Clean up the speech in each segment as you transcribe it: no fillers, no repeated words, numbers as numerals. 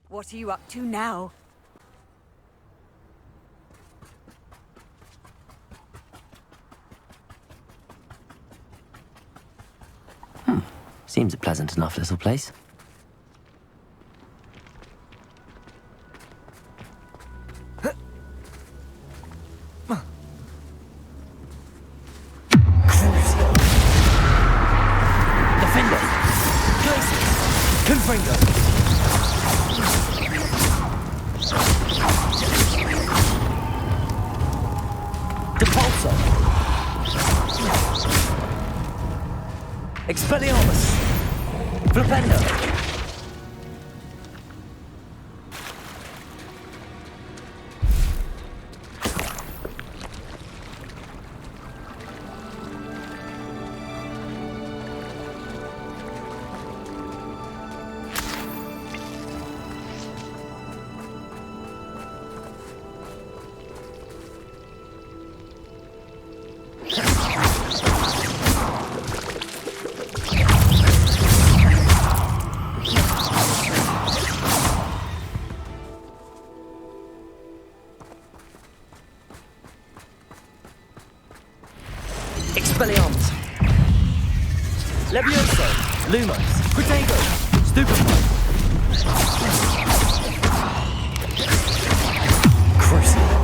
What are you up to now? Seems a pleasant enough little place. Defender! Glacius! Confringo! Depulso! Expelliarmus! Flipendo! Expelliarmus! Levioso! Lumos! Protego! Stupefy! Crucible!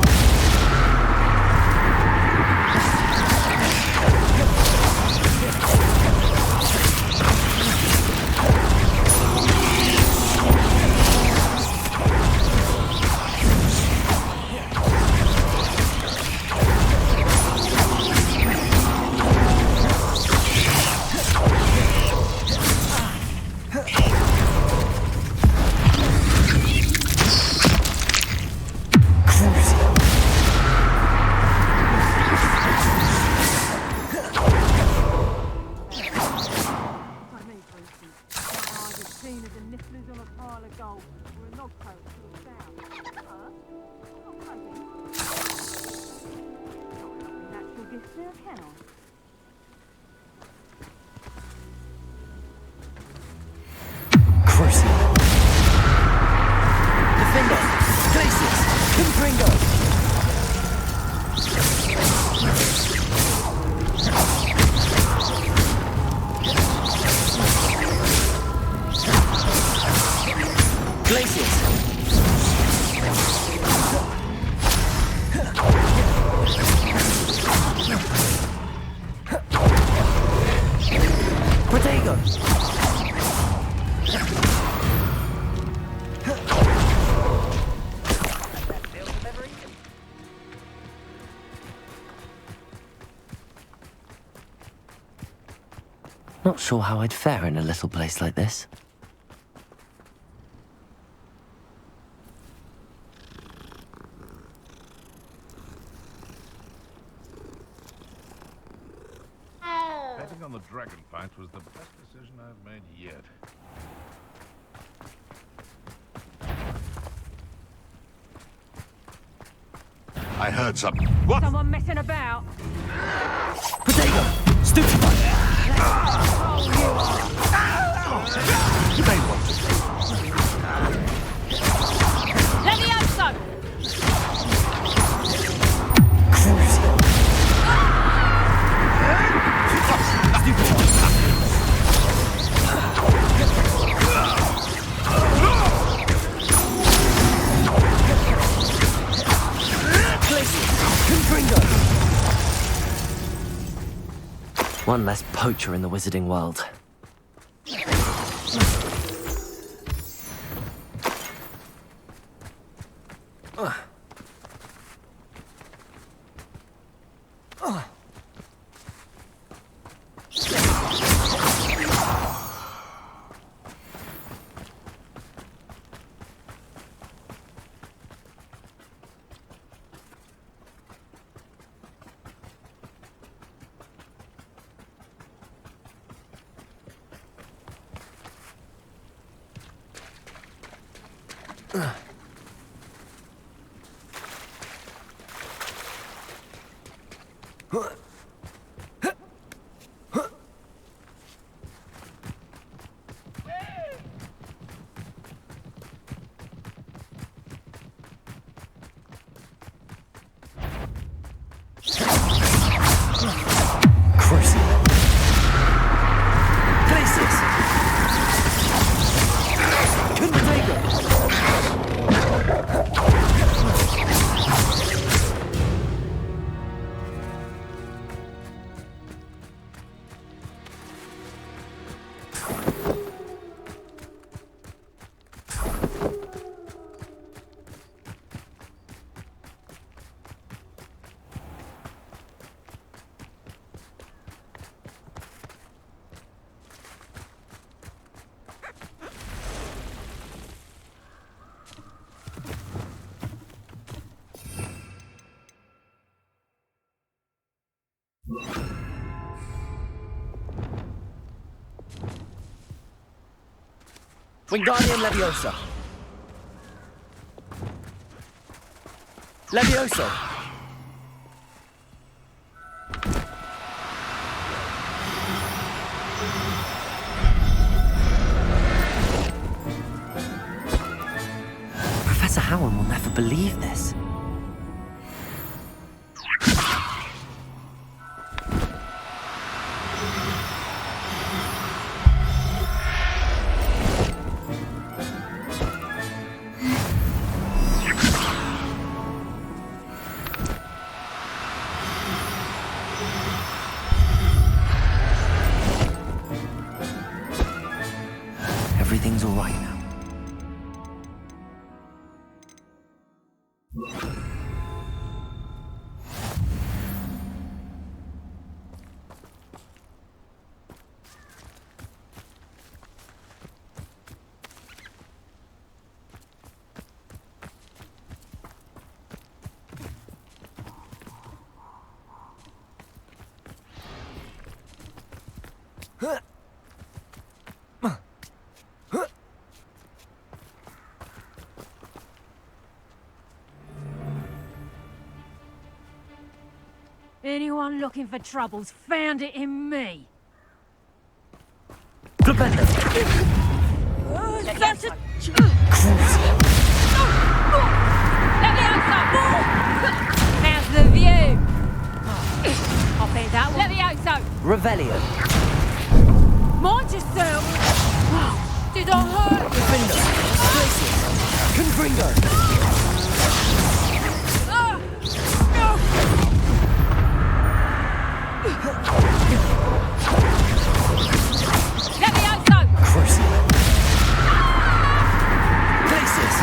Not sure how I'd fare in a little place like this. Betting on the dragon fight was the best decision I've made yet. I heard something. What? Someone messing about? Protego! Stupefy! You may want to. Levioso! One less poacher in the wizarding world. Wingardium Leviosa. Leviosa. Professor Howard will never believe this. Everything's all right now. Anyone looking for troubles found it in me. That's a... How's the view? I'll bet that one. Let me out, so. Revelio. Mind yourself. Did I hurt you? Defender. Glacius. Confringo. Let me out, so. Crucible. Glacius.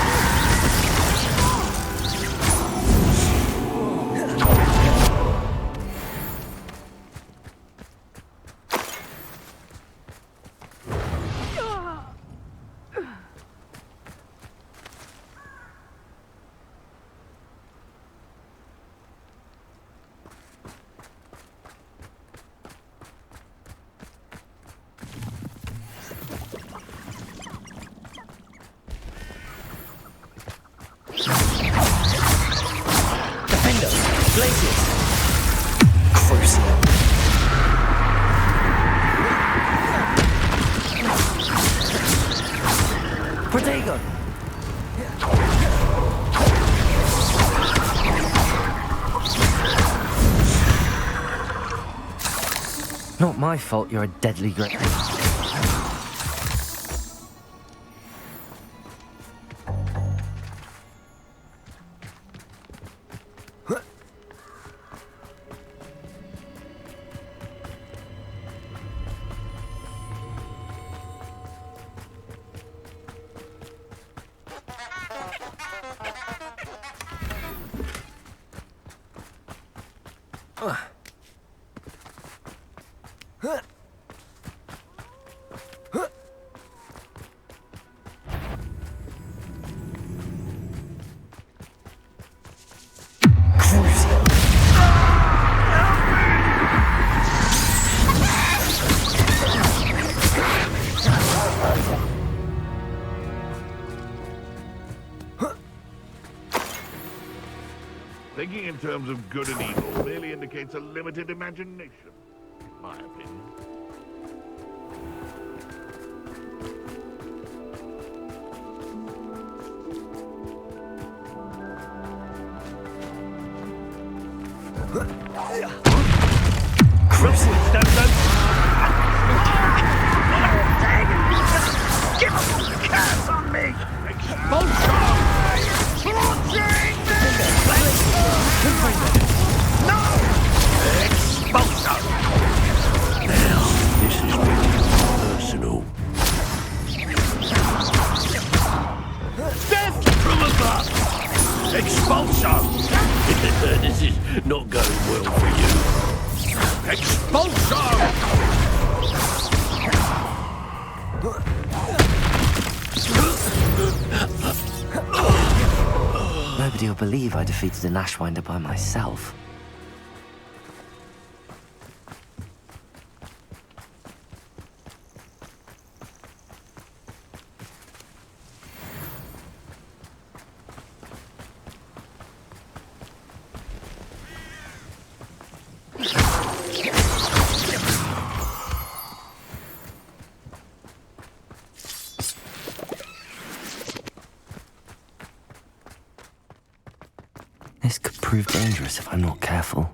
Glacius. Crucible. Protego. Not my fault you're a deadly great. Thinking in terms of good and evil merely indicates a limited imagination, in my opinion. Crimson Stemson! Give us all the cats on me! Expulsion! Launching No! Expulsion! Now, this is getting personal. Death from above! Expulsion! This is not going well for you. Expulsion! Nobody will believe I defeated an Ashwinder by myself. This could prove dangerous if I'm not careful.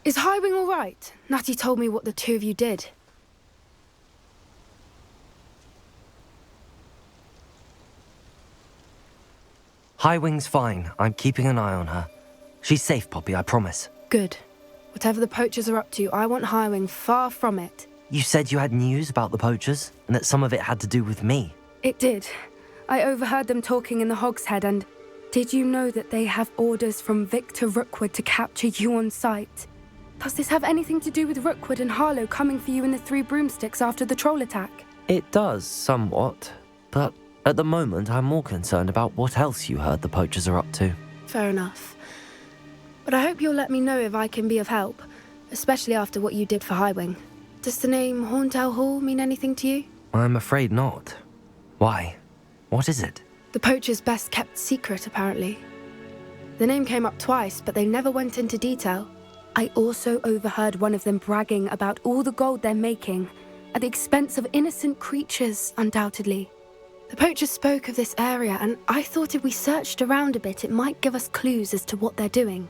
Is Highwing all right? Natty told me what the two of you did. Highwing's fine. I'm keeping an eye on her. She's safe, Poppy, I promise. Good. Whatever the poachers are up to, I want Highwing far from it. You said you had news about the poachers, and that some of it had to do with me. It did. I overheard them talking in the Hogshead, and did you know that they have orders from Victor Rookwood to capture you on sight? Does this have anything to do with Rookwood and Harlow coming for you in the Three Broomsticks after the troll attack? It does, somewhat. But at the moment, I'm more concerned about what else you heard the poachers are up to. Fair enough. But I hope you'll let me know if I can be of help, especially after what you did for Highwing. Does the name Horntail Hall mean anything to you? I'm afraid not. Why? What is it? The poachers' best kept secret, apparently. The name came up twice, but they never went into detail. I also overheard one of them bragging about all the gold they're making, at the expense of innocent creatures, undoubtedly. The poachers spoke of this area, and I thought if we searched around a bit, it might give us clues as to what they're doing.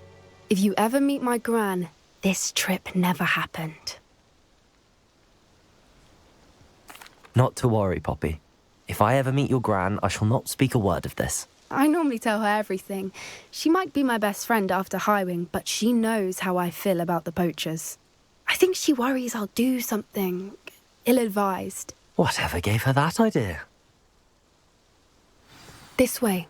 If you ever meet my gran, this trip never happened. Not to worry, Poppy. If I ever meet your gran, I shall not speak a word of this. I normally tell her everything. She might be my best friend after Highwing, but she knows how I feel about the poachers. I think she worries I'll do something ill-advised. Whatever gave her that idea? This way.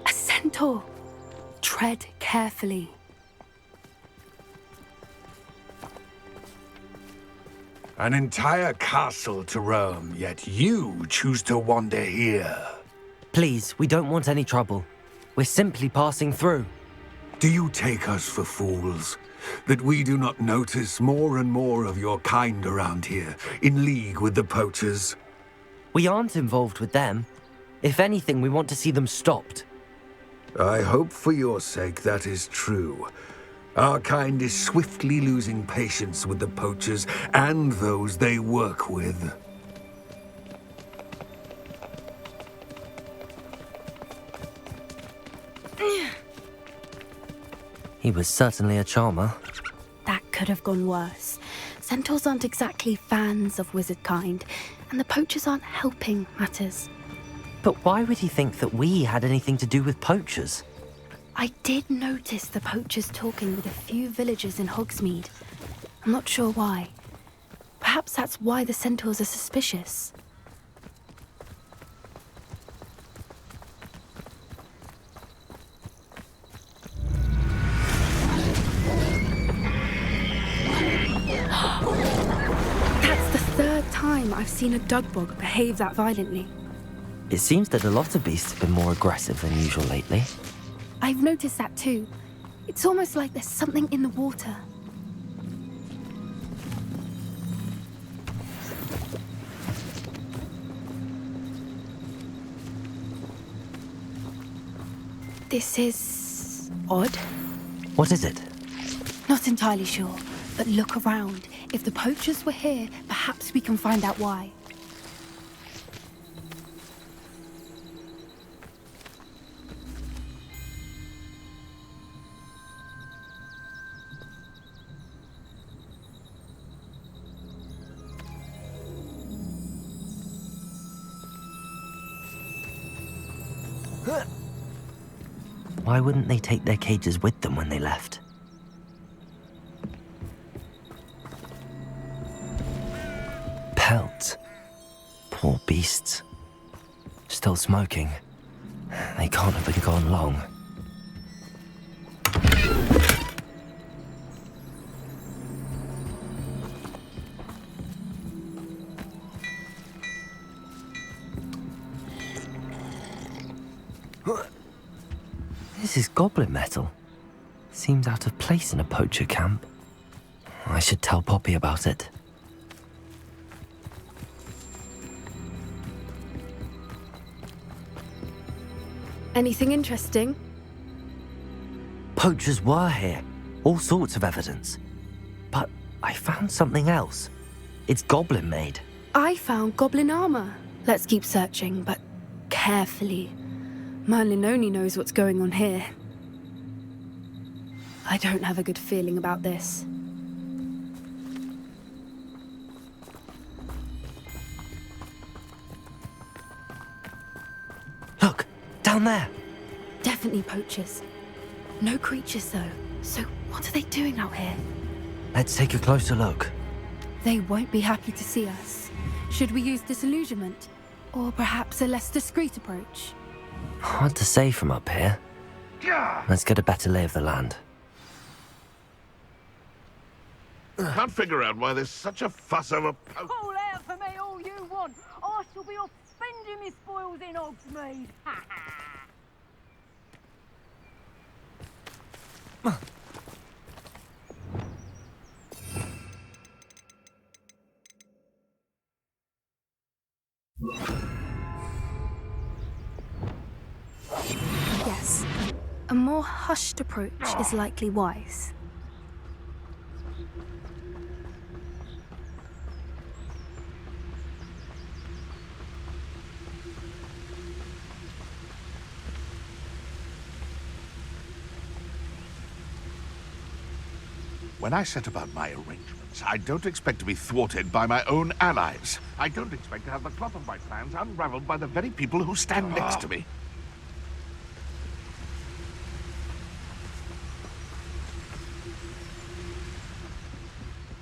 A centaur. Tread carefully. An entire castle to roam, yet you choose to wander here. Please, we don't want any trouble. We're simply passing through. Do you take us for fools? That we do not notice more and more of your kind around here, in league with the poachers? We aren't involved with them. If anything, we want to see them stopped. I hope for your sake that is true. Our kind is swiftly losing patience with the poachers and those they work with. He was certainly a charmer. That could have gone worse. Centaurs aren't exactly fans of wizard kind, and the poachers aren't helping matters. But why would he think that we had anything to do with poachers? I did notice the poachers talking with a few villagers in Hogsmeade. I'm not sure why. Perhaps that's why the centaurs are suspicious. That's the third time I've seen a dugbog behave that violently. It seems that a lot of beasts have been more aggressive than usual lately. I've noticed that too. It's almost like there's something in the water. This is odd. What is it? Not entirely sure, but look around. If the poachers were here, perhaps we can find out why. Why wouldn't they take their cages with them when they left? Pelts. Poor beasts. Still smoking. They can't have been gone long. This is goblin metal. Seems out of place in a poacher camp. I should tell Poppy about it. Anything interesting? Poachers were here. All sorts of evidence. But I found something else. It's goblin made. I found goblin armor. Let's keep searching, but carefully. Merlin only knows what's going on here. I don't have a good feeling about this. Look, down there. Definitely poachers. No creatures though. So what are they doing out here? Let's take a closer look. They won't be happy to see us. Should we use disillusionment? Or perhaps a less discreet approach? Hard to say from up here. Let's get a better lay of the land. Can't figure out why there's such a fuss over Call out for me all you want. I shall be off spending my spoils in Hogsmeade. Yes. A more hushed approach is likely wise. When I set about my arrangements, I don't expect to be thwarted by my own allies. I don't expect to have the cloth of my plans unraveled by the very people who stand next to me.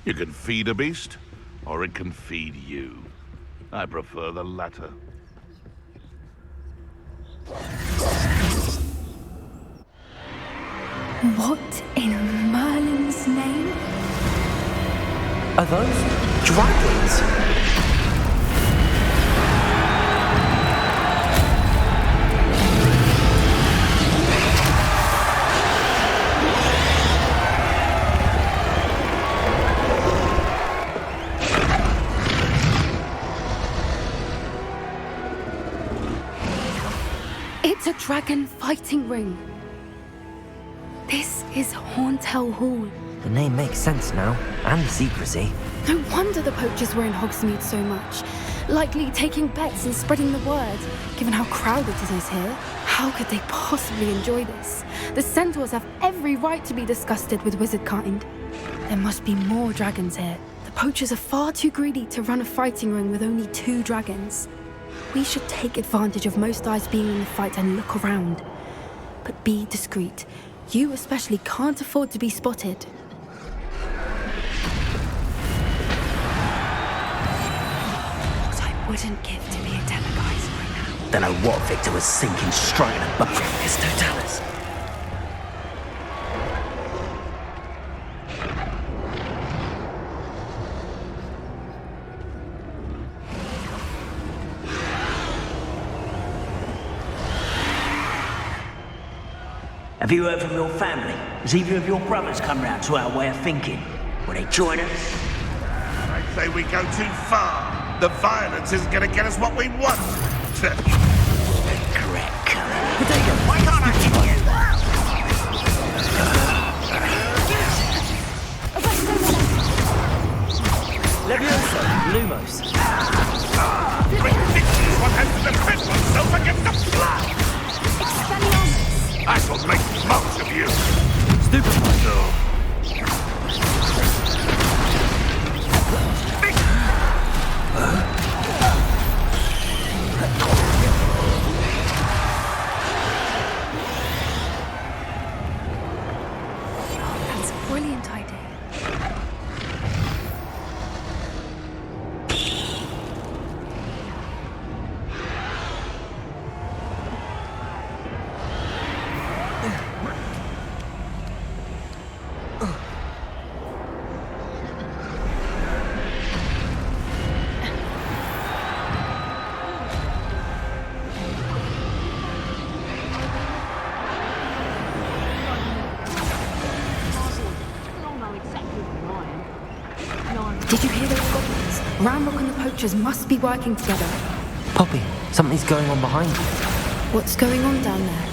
You can feed a beast, or it can feed you. I prefer the latter. What in Merlin's name? Are those dragons? It's a dragon fighting ring. This is Hauntel Hall. The name makes sense now, and the secrecy. No wonder the poachers were in Hogsmeade so much. likely taking bets and spreading the word, given how crowded it is here. How could they possibly enjoy this? The centaurs have every right to be disgusted with wizard kind. There must be more dragons here. The poachers are far too greedy to run a fighting ring with only 2 dragons. We should take advantage of most eyes being in the fight and look around. But be discreet. You especially can't afford to be spotted. What I wouldn't give to be a Demoguy's right now. Don't know what Victor was sinking straight in a bucket. It's Totalis. Have you heard from your family? Has either of your brothers come round to our way of thinking? Will they join us? I say we go too far. The violence isn't going to get us what we want. Correct, Cullen. Why can't I hit you? Levioso, Lumos. Ridiculous one has to defend oneself against the flood. I shall make most of you. Stupid. That's a brilliant idea. Did you hear those goblins? Ramrock and the poachers must be working together. Poppy, something's going on behind you. What's going on down there?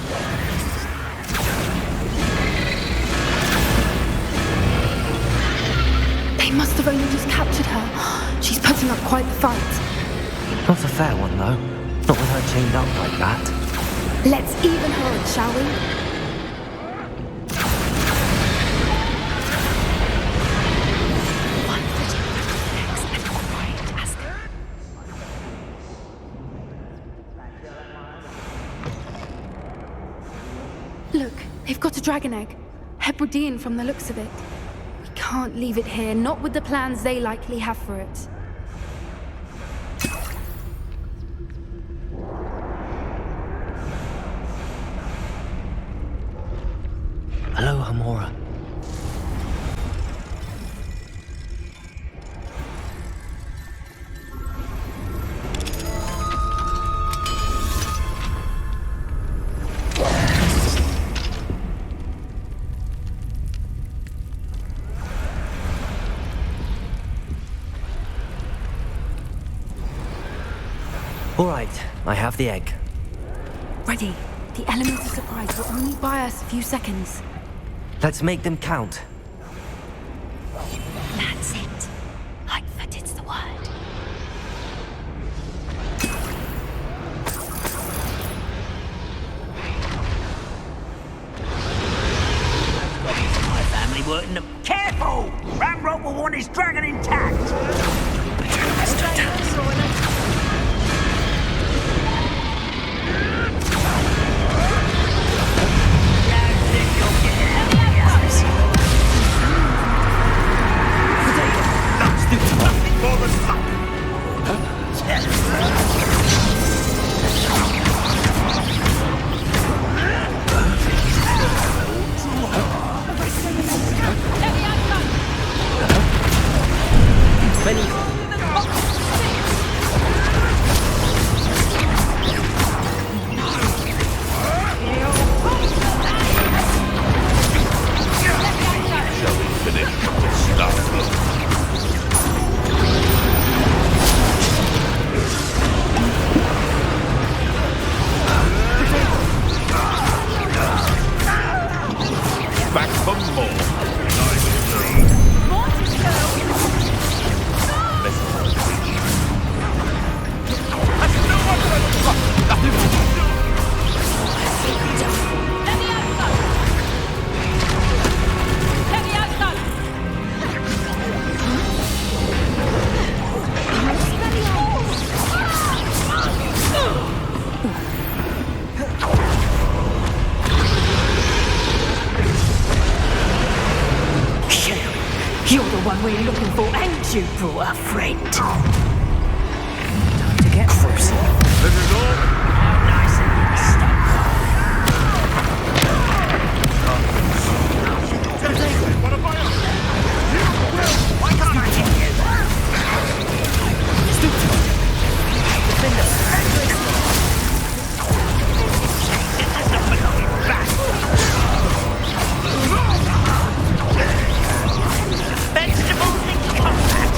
They must have only just captured her. She's putting up quite the fight. Not a fair one, though. Not with her chained up like that. Let's even her on, shall we? Look, they've got a dragon egg. Hebridean from the looks of it. We can't leave it here, not with the plans they likely have for it. Hello, Hamora. All right, I have the egg. Ready. The element of surprise will only buy us a few seconds. Let's make them count. That's it. Lightfooted's the word. My family weren't in the... Careful! Ramrock will want his dragon intact! we're looking for, ain't you, brought a friend? Time to get closer. This is all. How nice of you to stop What about you? Why can't I hit you? Vegetables in combat.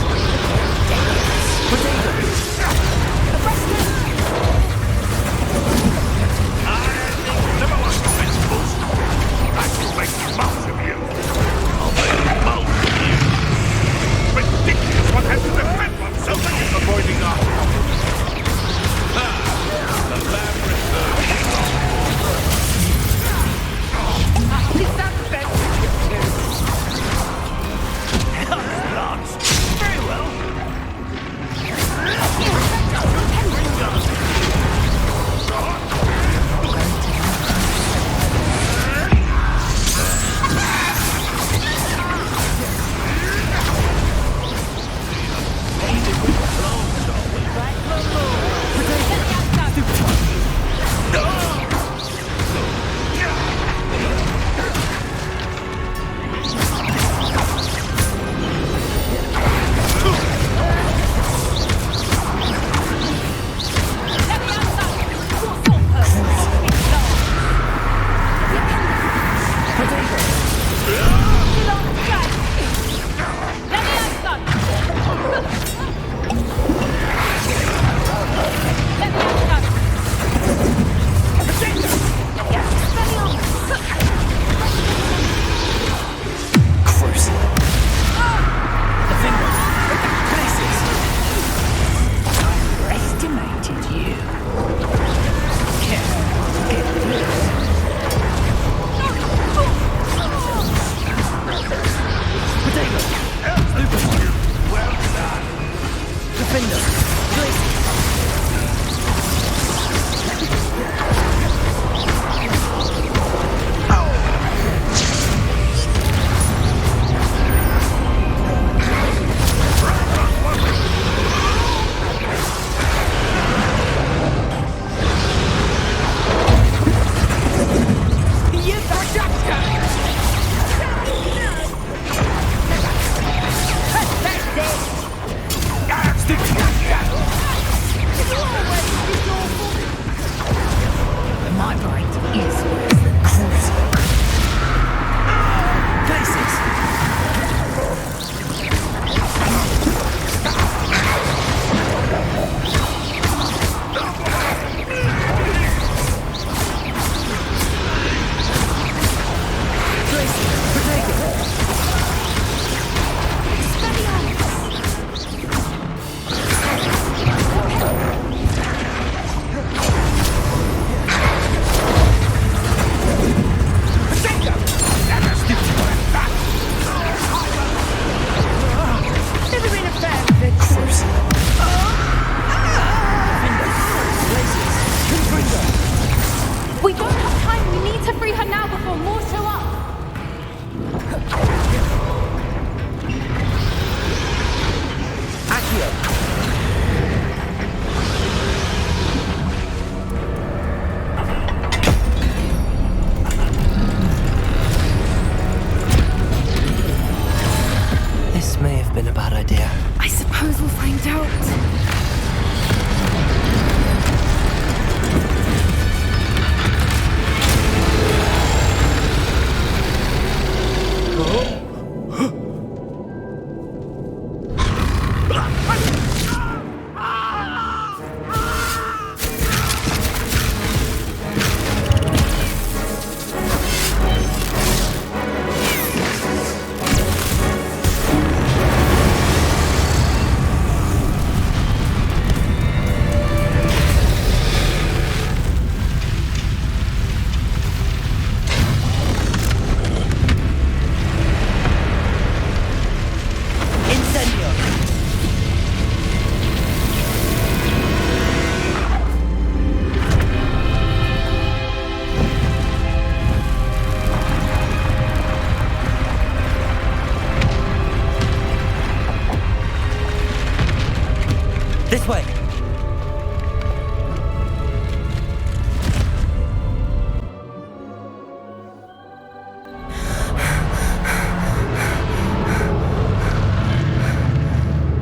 This way!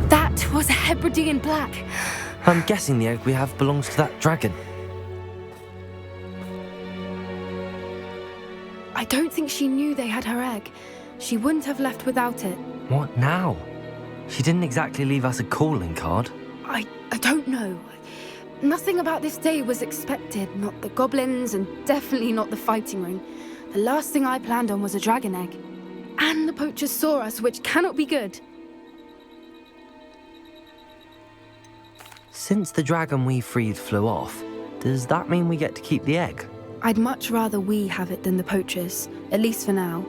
That was a Hebridean black. I'm guessing the egg we have belongs to that dragon. I don't think she knew they had her egg. She wouldn't have left without it. What now? She didn't exactly leave us a calling card. I don't know. Nothing about this day was expected. Not the goblins, and definitely not the fighting ring. The last thing I planned on was a dragon egg. And the poachers saw us, which cannot be good. Since the dragon we freed flew off, does that mean we get to keep the egg? I'd much rather we have it than the poachers, at least for now.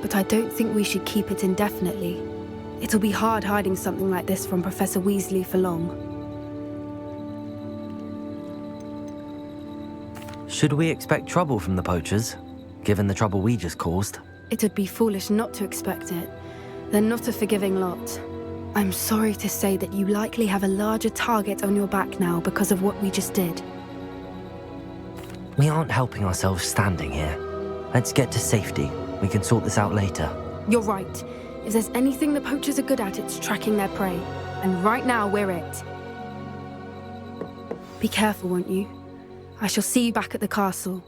But I don't think we should keep it indefinitely. It'll be hard hiding something like this from Professor Weasley for long. Should we expect trouble from the poachers, given the trouble we just caused? It would be foolish not to expect it. They're not a forgiving lot. I'm sorry to say that you likely have a larger target on your back now because of what we just did. We aren't helping ourselves standing here. Let's get to safety. We can sort this out later. You're right. If there's anything the poachers are good at, it's tracking their prey. And right now, we're it. Be careful, won't you? I shall see you back at the castle.